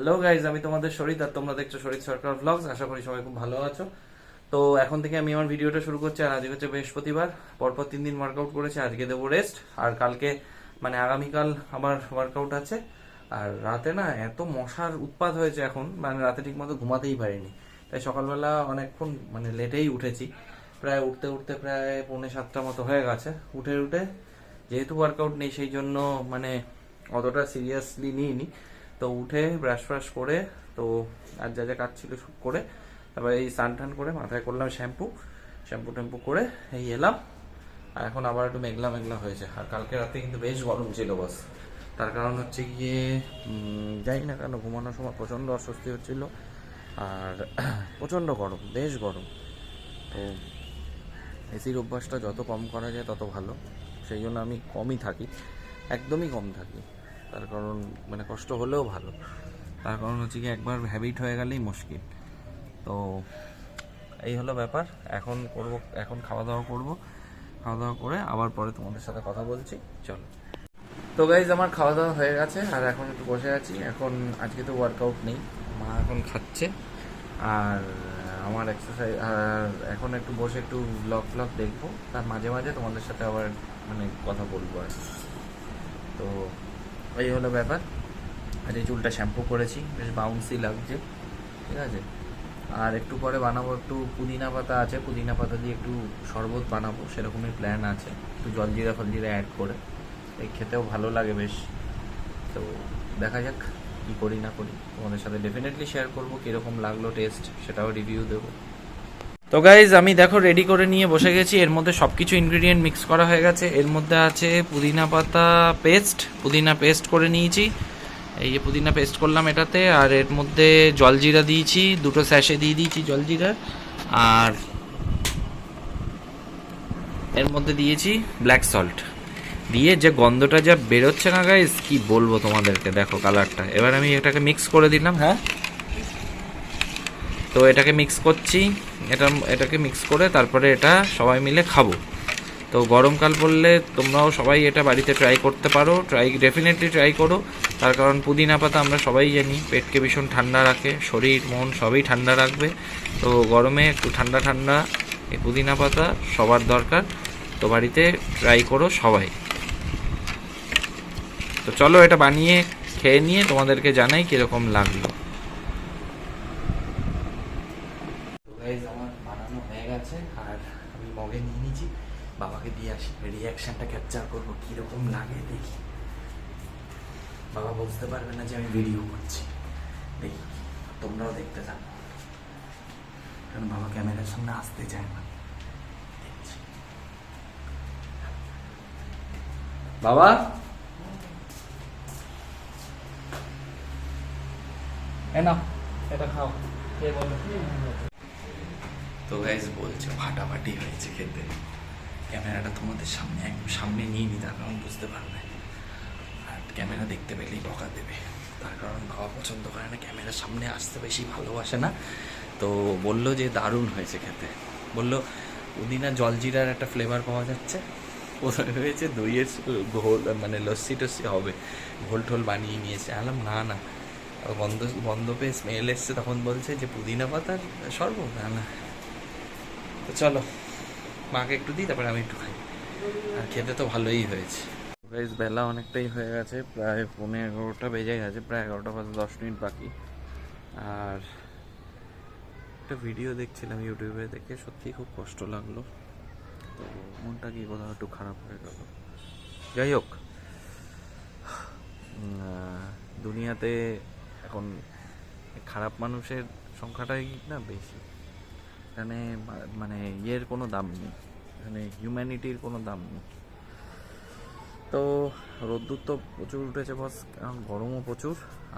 Hello guys, আমি তোমাদের শরীর আর তোমরা দেখছো শরীর সরকার ব্লগস। আশা করি সবাই খুব ভালো আছো। তো এখন থেকে আমি আমার ভিডিওটা শুরু করছি। আর আজকে হচ্ছে বৃহস্পতিবার, পরপর 3 দিন ওয়ার্কআউট করেছি, আজকে দেবো রেস্ট। আর কালকে মানে আগামীকাল আমার ওয়ার্কআউট আছে। আর রাতে না এত মশার উৎপাত হয়েছে এখন, মানে রাতে ঠিক মতো ঘুমাতেই পারিনি। তাই সকালবেলা অনেকক্ষণ মানে লেটেই উঠেছি, প্রায় উঠতে উঠতে প্রায় 6:45 মতো হয়ে গেছে। উঠে উঠে যেহেতু ওয়ার্কআউট নেই সেই জন্য মানে অতটা সিরিয়াসলি নিইনি। তো উঠে ব্রাশ ফ্রাশ করে, তো আর যা যা কাজ ছিল সব করে, তারপরে এই স্নান টান করে মাথায় করলাম শ্যাম্পু ট্যাম্পু করে এই এলাম। আর এখন আবার একটু মেঘলা মেঘলা হয়েছে। আর কালকে রাতে কিন্তু বেশ গরম ছিল বস। তার কারণ হচ্ছে গিয়ে জানি না কেন ঘুমানোর সময় প্রচণ্ড অস্বস্তি হচ্ছিল। আর প্রচণ্ড গরম, বেশ গরম। তো এসির অভ্যাসটা যত কম করা যায় তত ভালো। সেই জন্য আমি কমই থাকি, একদমই কম থাকি। তার কারণ মানে কষ্ট হলেও ভালো। তার কারণ হচ্ছে কি একবার হ্যাবিট হয়ে গেলেই মুশকিল। তো এই হলো ব্যাপার। এখন খাওয়া দাওয়া করবো। খাওয়া দাওয়া করে আবার পরে তোমাদের সাথে কথা বলছি, চলো। তো গাইজ, আমার খাওয়া দাওয়া হয়ে গেছে আর এখন একটু বসে আছি। এখন আজকে তো ওয়ার্কআউট নেই, মা এখন খাচ্ছে আর আমার এক্সারসাইজ। আর এখন একটু বসে একটু ব্লগ দেখবো, তার মাঝে মাঝে তোমাদের সাথে আবার মানে কথা বলবো আর কি। তো এই হলো ব্যাপার। আর এই চুলটা শ্যাম্পু করেছি, বেশ বাউন্সি লাগছে, ঠিক আছে। আর একটু পরে বানাবো, একটু পুদিনা পাতা আছে, পুদিনা পাতা দিয়ে একটু শরবত বানাবো, সেরকমই প্ল্যান আছে। একটু জলজিরা ফলজিরা অ্যাড করে, এই খেতেও ভালো লাগে বেশ। তো দেখা যাক কী করি না করি, তোমাদের সাথে ডেফিনেটলি শেয়ার করবো কীরকম লাগলো টেস্ট, সেটাও রিভিউ দেবো। তো গাইজ, আমি দেখো রেডি করে নিয়ে বসে গেছি। এর মধ্যে সব কিছু ইনগ্রিডিয়েন্ট মিক্স করা হয়ে গেছে। এর মধ্যে আছে পুদিনা পাতা পেস্ট, পুদিনা পেস্ট করে নিয়েছি। এই যে পুদিনা পেস্ট করলাম এটাতে। আর এর মধ্যে জলজিরা দিয়েছি, 2টো স্যাশে দিয়ে দিয়েছি জলজিরা। আর এর মধ্যে দিয়েছি ব্ল্যাক সল্ট। দিয়ে যে গন্ধটা যা বেরোচ্ছে না গাইজ, কি বলবো তোমাদেরকে, দেখো কালারটা। এবার আমি এটাকে মিক্স করে দিলাম। হ্যাঁ, তো এটাকে মিক্স করছি। এটাকে মিক্স করে তারপরে এটা সবাই মিলে খাবো। তো গরমকাল পড়লে তোমরাও সবাই এটা বাড়িতে ট্রাই করতে পারো, ডেফিনেটলি ট্রাই করো। তার কারণ পুদিনা পাতা আমরা সবাই জানি পেটকে ভীষণ ঠান্ডা রাখে, শরীর মন সবই ঠান্ডা রাখবে। তো গরমে একটু ঠান্ডা ঠান্ডা এই পুদিনা পাতা সবার দরকার। তো বাড়িতে ট্রাই করো সবাই। তো চলো এটা বানিয়ে খেয়ে নিয়ে তোমাদেরকে জানাই কীরকম লাগলো। আমার বানানো হয়ে গেছে আর আমি মগে নিয়ে নিয়েছি। বাবাকে দিয়ে আসি, রিয়াকশনটা ক্যাপচার করবো, কীরকম লাগে দেখি। বাবা বুঝতে পারবে না যে আমি ভিডিও করছি, দেখি তোমরাও দেখতে থাকো, কারণ বাবা ক্যামেরার সামনে আসতে চায় না। দেখছি। বাবা, না এটা খাও, খেয়ে বলো। তো গাইস বলছে ফাটাফাটি হয়েছে খেতে। ক্যামেরাটা তোমাদের সামনে একদম সামনে নিয়ে নি, তার কারণ বুঝতে পারবে। আর ক্যামেরা দেখতে পেলেই বকা দেবে, তার কারণ বাবা পছন্দ করে না, ক্যামেরার সামনে আসতে বেশি ভালোবাসে না। তো বললো যে দারুণ হয়েছে খেতে। বললো পুদিনা জলজিরার একটা ফ্লেভার পাওয়া যাচ্ছে, কোথায় হয়েছে দইয়ের ঘোল মানে লস্যি টস্যি হবে, ঘোল টোল বানিয়ে নিয়েছে। আলাম না না, গন্ধ পেয়ে স্মেল এসছে, তখন বলছে যে পুদিনা পাতার শরবত। না না, তো চলো মাকে একটু দিই, তারপরে আমি একটু খাই। আর খেতে তো ভালোই হয়েছে। বেলা অনেকটাই হয়ে গেছে, প্রায় 11:15 বেজে গেছে, প্রায় 11টা বাজে 10 মিনিট বাকি। আর একটা ভিডিও দেখছিলাম ইউটিউবে, দেখে সত্যিই খুব কষ্ট লাগলো। তো মনটা কি কোথাও একটু খারাপ হয়ে গেল। যাই হোক, দুনিয়াতে এখন খারাপ মানুষের সংখ্যাটাই না বেশি। এখানে মানে ইয়ের কোনো দাম নেই, এখানে হিউম্যানিটির কোনো দাম নেই। তো রোদ্দুর তো প্রচুর উঠেছে বস, কারণ গরমও প্রচুর।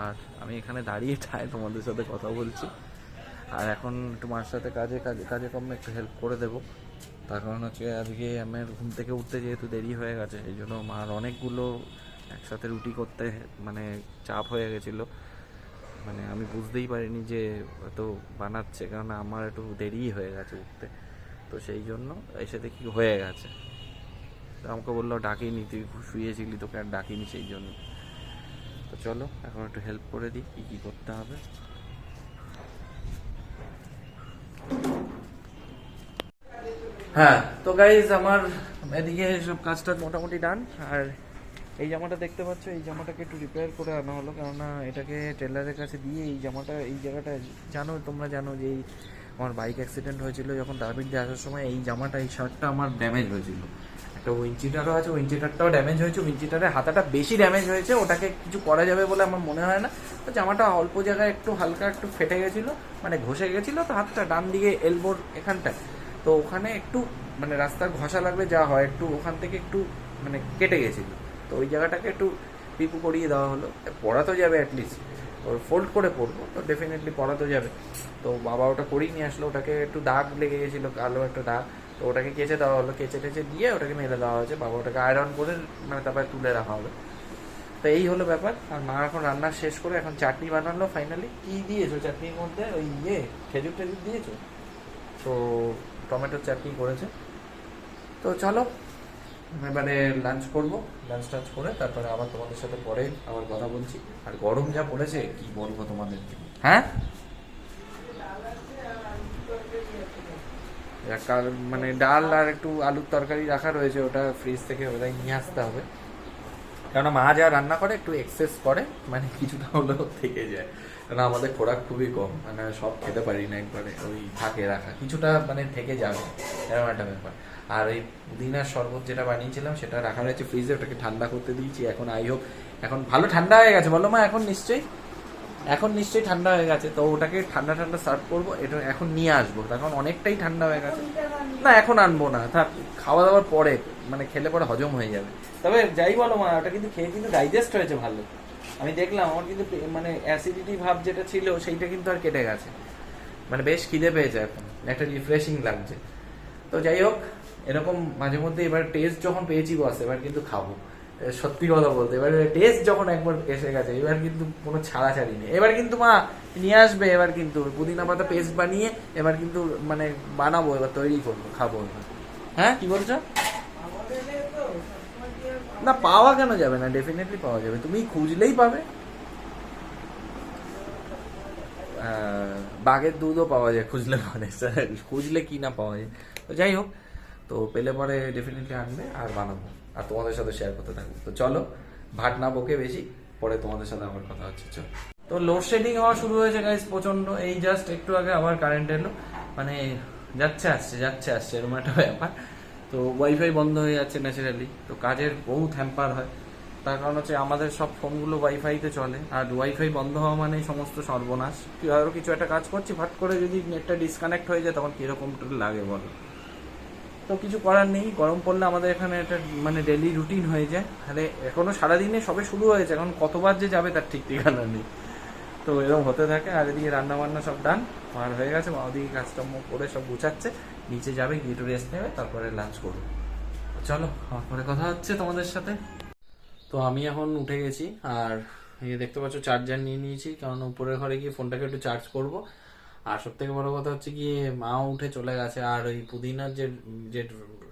আর আমি এখানে দাঁড়িয়ে ঠায় তোমাদের সাথে কথা বলছি। আর এখন একটু মার সাথে কাজে কমে একটু হেল্প করে দেবো। তার কারণ হচ্ছে আজকে আমার ঘুম থেকে উঠতে যেহেতু দেরি হয়ে গেছে, এই জন্য মার অনেকগুলো একসাথে রুটি করতে মানে চাপ হয়ে গেছিলো। মানে আমি বুঝতেই পারিনি যে এত বানাচ্ছে, কারণ আমার একটু দেরি হয়ে গেছে উঠতে। তো সেই জন্য এসে দেখি হয়ে গেছে। তো আমাকে বললো ডাকিনি, তুই শুয়েছিলি, তোকে আর ডাকিনি সেই জন্য। তো চলো এখন একটু হেল্প করে দিই কী কী করতে হবে। হ্যাঁ তো গাইজ আমার এদিকে সব কাজটা মোটামুটি ডান। আর এই জামাটা দেখতে পাচ্ছ, এই জামাটাকে একটু রিপেয়ার করে আনা হলো, কেননা এটাকে টেলারের কাছে দিয়ে এই জামাটা এই জায়গাটা জানো, তোমরা জানো যে এই আমার বাইক অ্যাক্সিডেন্ট হয়েছিল যখন দাবির দিয়ে আসার সময় এই জামাটা এই শার্টটা আমার ড্যামেজ হয়েছিল। একটা উইঞ্চিটারও আছে, উইঞ্চিটারটাও ড্যামেজ হয়েছে, উইঞ্চিটারের হাতাটা বেশি ড্যামেজ হয়েছে, ওটাকে কিছু করা যাবে বলে আমার মনে হয় না। তো জামাটা অল্প জায়গায় একটু হালকা একটু ফেটে গেছিলো, মানে ঘষে গেছিলো তো হাতটা ডান দিকে এলবোর এখানটায়, তো ওখানে একটু মানে রাস্তার ঘষা লাগলে যা হয় একটু ওখান থেকে একটু মানে কেটে গেছিলো, তো ওই জায়গাটাকে একটু পিপু করিয়ে দেওয়া হলো। পড়া তো যাবে অ্যাটলিস্ট, ওর ফোল্ড করে পরবো তো ডেফিনেটলি পড়া তো যাবে। তো বাবা ওটা করিয়ে নিয়ে আসলো, ওটাকে একটু দাগ লেগে গেছিলো, কালো একটা দাগ, তো ওটাকে কেচে দেওয়া হলো, কেচে টেচে দিয়ে ওটাকে মেলে দেওয়া হয়েছে। বাবা ওটাকে আয়রন করে মানে তারপরে তুলে রাখা হবে। তো এই হলো ব্যাপার। আর মা এখন রান্না শেষ করে এখন চাটনি বানালো ফাইনালি। কি দিয়েছো চাটনির মধ্যে? ওই খেজুর টেজুর দিয়েছো? তো টমেটোর চাটনি করেছে। তো চলো এবারে লাঞ্চ করবো, লাঞ্চ টাঞ্চ করে তারপরে আবার তোমাদের সাথে পরে আবার কথা বলছি। আর গরম যা পড়েছে কি বলবো তোমাদেরকে। হ্যাঁ মানে ডাল আর একটু আলুর তরকারি রাখা রয়েছে, ওটা ফ্রিজ থেকে ওটাই নিয়ে আসতে হবে। কেননা মা যা রান্না করে একটু এক্সেস করে, মানে কিছুটা হলেও থেকে যায়, কারণ আমাদের খোরাক খুবই কম, মানে সব খেতে পারি না একবারে, ওই থাকে রাখা কিছুটা মানে থেকে যাবে এরকম একটা ব্যাপার। আর এই পুদিনার শরবত যেটা বানিয়েছিলাম সেটা রাখা রয়েছে ফ্রিজে, ওটাকে ঠান্ডা করতে দিয়েছি। এখন আই হোপ এখন ভালো ঠান্ডা হয়ে গেছে, বলো মা? এখন নিশ্চয়ই ঠান্ডা হয়ে গেছে, তো ওটাকে ঠান্ডা ঠান্ডা সার্ভ করবো। এটা এখন নিয়ে আসবো, তখন অনেকটাই ঠান্ডা হয়ে গেছে। না এখন আনবো না, থাক, খাওয়া দাওয়ার পরে মানে খেলে পরে হজম হয়ে যাবে। তবে যাই বলো মা, ওটা কিন্তু খেয়ে কিন্তু ডাইজেস্ট হয়েছে ভালো, আমি দেখলাম। আমার কিন্তু মানে অ্যাসিডিটি ভাব যেটা ছিল সেইটা কিন্তু আর কেটে গেছে, মানে বেশ খিদে পেয়েছে এখন, একটা রিফ্রেশিং লাগছে। তো যাই হোক, এরকম মাঝে মধ্যে এবার টেস্ট যখন পেয়েছি বস, এবার কিন্তু খাবো। সত্যি কথা বলতে এবার টেস্ট যখন একবার এসে গেছে, এবার কিন্তু কোনো ছাড়াছাড়ি নেই। এবার কিন্তু মা নিয়ে আসবে, এবার কিন্তু পুদিনা পাতা পেস্ট বানিয়ে এবার কিন্তু মানে বানাবো, এবার তৈরি করবো, খাবো। হ্যাঁ কি বলছো? না পাওয়া কেন যাবে না, ডেফিনেটলি পাওয়া যাবে, তুমি খুঁজলেই পাবে। বাঘের দুধও পাওয়া যায় খুঁজলে পরে, খুঁজলে কি না পাওয়া যায়। তো যাই হোক, তো পেলে পরে ডেফিনেটলি আনবে আর বানাবো, আর তোমাদের সাথে শেয়ার করতে থাকবো। তো চলো, ভাট না বকে বেশি, পরে তোমাদের সাথে আবার কথা হচ্ছে। চলো। তো লোডশেডিং হওয়া শুরু হয়েছে গাইস প্রচন্ড, এই জাস্ট একটু আগে আবার কারেন্ট এলো, মানে যাচ্ছে আসছে এরকম একটা ব্যাপার। তো ওয়াইফাই বন্ধ হয়ে যাচ্ছে ন্যাচারালি, তো কাজের বহুত হ্যাম্পার হয়। তার কারণ হচ্ছে আমাদের সব ফোনগুলো ওয়াইফাইতে চলে, আর ওয়াইফাই বন্ধ হওয়া মানে সমস্ত সর্বনাশ। আরও কিছু একটা কাজ করছি, ভাট করে যদি নেটটা ডিসকানেক্ট হয়ে যায় তখন কীরকম লাগে বলো। তো কিছু করার নেই, গরম পড়লে আমাদের এখানে একটা মানে ডেলি রুটিন হয়ে যায়। আরে এখনো সারাদিনে সবে শুরু হয়েছে, এখন কতবার যে যাবে তার ঠিক ঠিকানা নেই। তো এরকম হতে থাকে। আর এদিকে রান্না বান্না সব ডান, আর হয়ে গেছে। মা ওদিকে কাজকর্ম করে সব গুছাচ্ছে, নিচে যাবে, গিয়ে একটু রেস্ট নেবে, তারপরে লাঞ্চ করবো। চলো আমার পরে কথা হচ্ছে তোমাদের সাথে। তো আমি এখন উঠে গেছি, আর এই দেখতে পাচ্ছ চার্জার নিয়ে নিয়েছি, কারণ উপরের ঘরে গিয়ে ফোনটাকে একটু চার্জ করব। আর সব থেকে বড় কথা হচ্ছে গিয়ে মাও উঠে চলে গেছে, আর ওই পুদিনার যে যে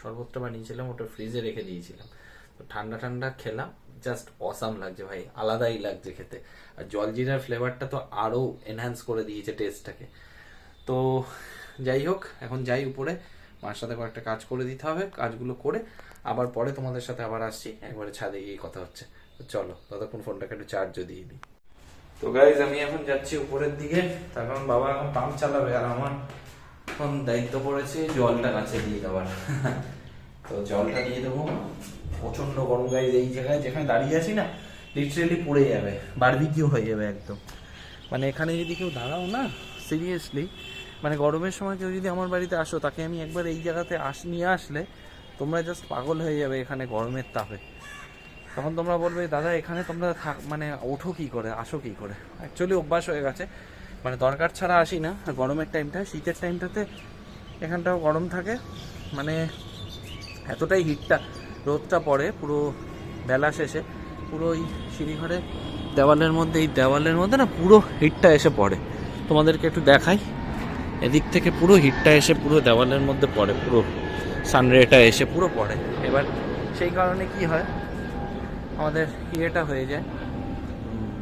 শরবতটা বানিয়েছিলাম ওটা ফ্রিজে রেখে দিয়েছিলাম, তো ঠান্ডা ঠান্ডা খেলাম, জাস্ট অসাম লাগছে ভাই, আলাদাই লাগছে খেতে। আর জলজিরার ফ্লেভারটা তো আরও এনহ্যান্স করে দিয়েছে টেস্টটাকে। তো যাই হোক, এখন যাই উপরে, মার সাথে কয়েকটা কাজ করে দিতে হবে, কাজগুলো করে আবার পরে তোমাদের সাথে আবার আসছি, একবারে ছাদে গিয়ে কথা হচ্ছে। তো চলো ততক্ষণ ফোনটাকে একটু চার্জও দিয়ে দিই। তো গাইজ আমি এখন যাচ্ছি উপরের দিকে, তার কারণ বাবা এখন পাম্প চালাবে, আর আমার এখন দায়িত্ব পড়েছে জলটা কাছে দিয়ে দেওয়ার। তো জলটা দিয়ে দেবো। প্রচন্ড গরম গাইজ, এই জায়গায় যেখানে দাঁড়িয়ে আছি না লিটারেলি পুড়ে যাবে, বারবিকিউ হয়ে যাবে একদম। মানে এখানে যদি কেউ দাঁড়াও না, সিরিয়াসলি মানে গরমের সময় কেউ যদি আমার বাড়িতে আসো, তাকে আমি একবার এই জায়গাতে নিয়ে আসলে তোমরা জাস্ট পাগল হয়ে যাবে এখানে গরমের তাপে। তখন তোমরা বলবে দাদা এখানে তোমরা মানে ওঠো কী করে, আসো কী করে। অ্যাকচুয়ালি অভ্যাস হয়ে গেছে, মানে দরকার ছাড়া আসি না। গরমের টাইমটা, শীতের টাইমটাতে এখানটাও গরম থাকে, মানে এতটাই হিটটা রোদটা পড়ে পুরো বেলা শেষে, পুরো ওই সিঁড়িঘরে দেওয়ালের মধ্যে, এই দেওয়ালের মধ্যে না পুরো হিটটা এসে পড়ে। তোমাদেরকে একটু দেখাই, এদিক থেকে পুরো হিটটা এসে পুরো দেওয়ালের মধ্যে পড়ে, পুরো সানরেটা এসে পুরো পড়ে। এবার সেই কারণে কি হয়, আমাদের ইয়েটা হয়ে যায়,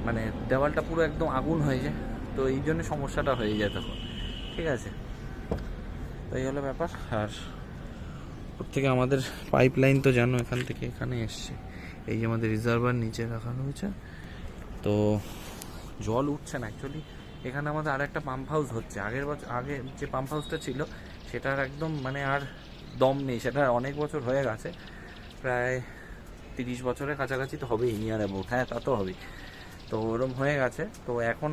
মানে দেওয়ালটা পুরো একদম আগুন হয়ে যায়, তো এই জন্য সমস্যাটা হয়ে যায় তখন। ঠিক আছে, তো এই হলো ব্যাপার। আর ওর থেকে আমাদের পাইপ লাইন তো জানো এখান থেকে এখানে এসছে, এই যে আমাদের রিজার্ভার নিচে রাখা হয়েছে, তো জল উঠছে না অ্যাকচুয়ালি। এখানে আমাদের আর একটা পাম্প হাউস হচ্ছে, আগের বছর আগে যে পাম্প হাউসটা ছিল সেটার একদম মানে আর দম নেই, সেটা অনেক বছর হয়ে গেছে, প্রায় 30 বছরের কাছাকাছি তো হবেই, নিয়ার অ্যাবাউট, হ্যাঁ তা তো হবেই। তো ওরম হয়ে গেছে, তো এখন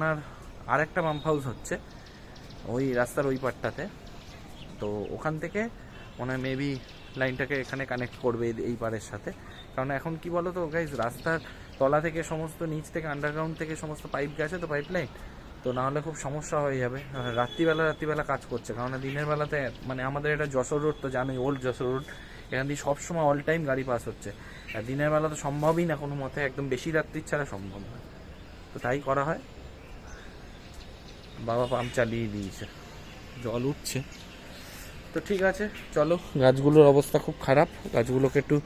আর একটা পাম্প হাউস হচ্ছে ওই রাস্তার ওই পাটটাতে, তো ওখান থেকে মনে হয় মেবি লাইনটাকে এখানে কানেক্ট করবে এই পারের সাথে। কারণ এখন কি বলো তো গাইজ, রাস্তার তলা থেকে সমস্ত নিচ থেকে আন্ডারগ্রাউন্ড থেকে সমস্ত পাইপ গেছে, তো পাইপ লাইন, তো নাহলে খুব সমস্যা হয়ে যাবে। রাত্রিবেলা কাজ করছে, কারণ দিনের বেলাতে মানে আমাদের এটা যশোর রোড তো জানোই, ওল্ড যশোর রোড, এখান দিয়ে সবসময় অল টাইম গাড়ি পাস হচ্ছে, আর দিনের বেলা তো সম্ভবই না কোনো মতে, একদম বেশি রাত্রির ছাড়া সম্ভব না, তো তাই করা হয়। বাবা পাম্প চালিয়ে দিয়েছে, জল উঠছে। তো ঠিক আছে চলো, গাছগুলোর অবস্থা খুব খারাপ, গাছগুলোকে একটু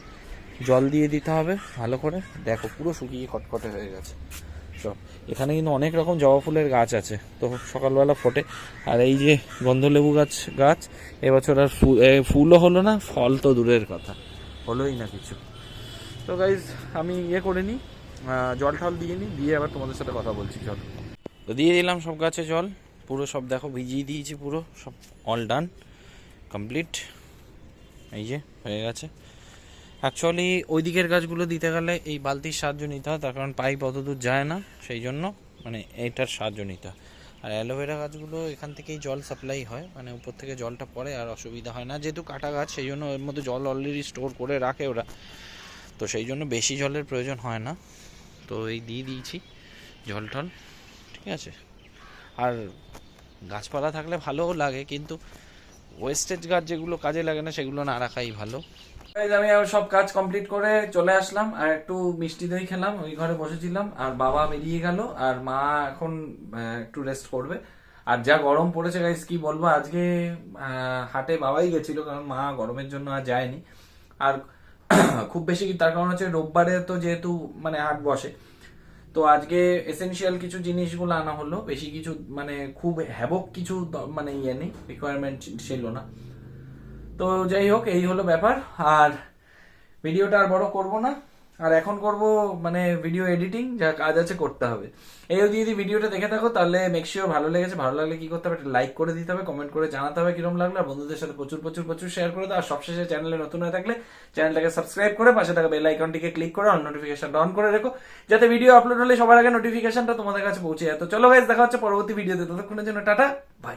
জল দিয়ে দিতে হবে ভালো করে। দেখো পুরো শুকিয়ে খটখটে হয়ে গেছে সব। এখানে কিন্তু অনেক রকম জবা ফুলের গাছ আছে, তো সকালবেলা ফোটে। আর এই যে গন্ধলেবু গাছ এবছর আর ফুলও হলো না, ফল তো দূরের কথা, হলোই না কিছু। তো গাইজ আমি করে নিই, জল টল দিয়ে আবার তোমাদের সাথে কথা বলছি। জল তো দিয়ে দিলাম সব গাছে জল, পুরো সব দেখো ভিজিয়ে দিয়েছি, পুরো সব অল ডান কমপ্লিট, এই যে হয়ে গেছে। অ্যাকচুয়ালি ওই দিকের গাছগুলো দিতে গেলে এই বালতির সাহায্য নিতে হয়, তার কারণ পাইপ অত দূর যায় না, সেই জন্য মানে এইটার সাহায্য নিতে হয়। আর অ্যালোভেরা গাছগুলো এখান থেকেই জল সাপ্লাই হয়, মানে উপর থেকে জলটা পড়ে, আর অসুবিধা হয় না, যেহেতু কাটা গাছ সেই জন্য এর মধ্যে জল অলরেডি স্টোর করে রাখে ওরা, তো সেই জন্য বেশি জলের প্রয়োজন হয় না। তো এই দিয়ে দিয়েছি জল টল, ঠিক আছে। আর গাছপালা থাকলে ভালোও লাগে, কিন্তু ওয়েস্টেজ গাছ যেগুলো কাজে লাগে না সেগুলো না রাখাই ভালো। আমি সব কাজ কমপ্লিট করে চলে আসলাম, আর একটু মিষ্টি দই খেলাম, ওই ঘরে বসেছিলাম, আর বাবা বেরিয়ে গেল, আর মা এখন একটু রেস্ট করবে। আর যা গরম পড়েছে গাইস কি বলবো, আজকে হাটে বাবাই গেছিল, কারণ মা গরমের জন্য আর যায়নি। আর খুব বেশি তার কারণ হচ্ছে রোববারে তো যেহেতু মানে হাট বসে, তো আজকে এসেনশিয়াল কিছু জিনিসগুলো আনা হলো, বেশি কিছু মানে খুব হ্যাবক কিছু মানে ইয়ে নেই, রিকোয়ারমেন্ট ছিল না। তো যাই হোক, এই হলো ব্যাপার। আর ভিডিওটা আর বড় করব না, আর এখন করব মানে ভিডিও এডিটিং, যা কাজ আছে করতে হবে। এই যদি ভিডিওটা দেখে থাকো তাহলে মেক শিওর ভালো লেগেছে, ভালো লাগলে কি করতে হবে, একটা লাইক করে দিতে হবে, কমেন্ট করে জানাতে হবে কিরকম লাগলো, আর বন্ধুদের সাথে প্রচুর প্রচুর প্রচুর শেয়ার করে দাও। আর সবশেষে চ্যানেলে নতুন হয়ে থাকলে চ্যানেলটাকে সাবস্ক্রাইব করে পাশে থাকা বেল আইকনটিকে ক্লিক করে অল নোটিফিকেশনটা অন করে রেখো, যাতে ভিডিও আপলোড হলে সবার আগে নোটিফিকেশনটা তোমাদের কাছে পৌঁছে যায়। তো চলো গাইস, দেখা হচ্ছে পরবর্তী ভিডিওতে, ততক্ষণের জন্য টাটা বাই।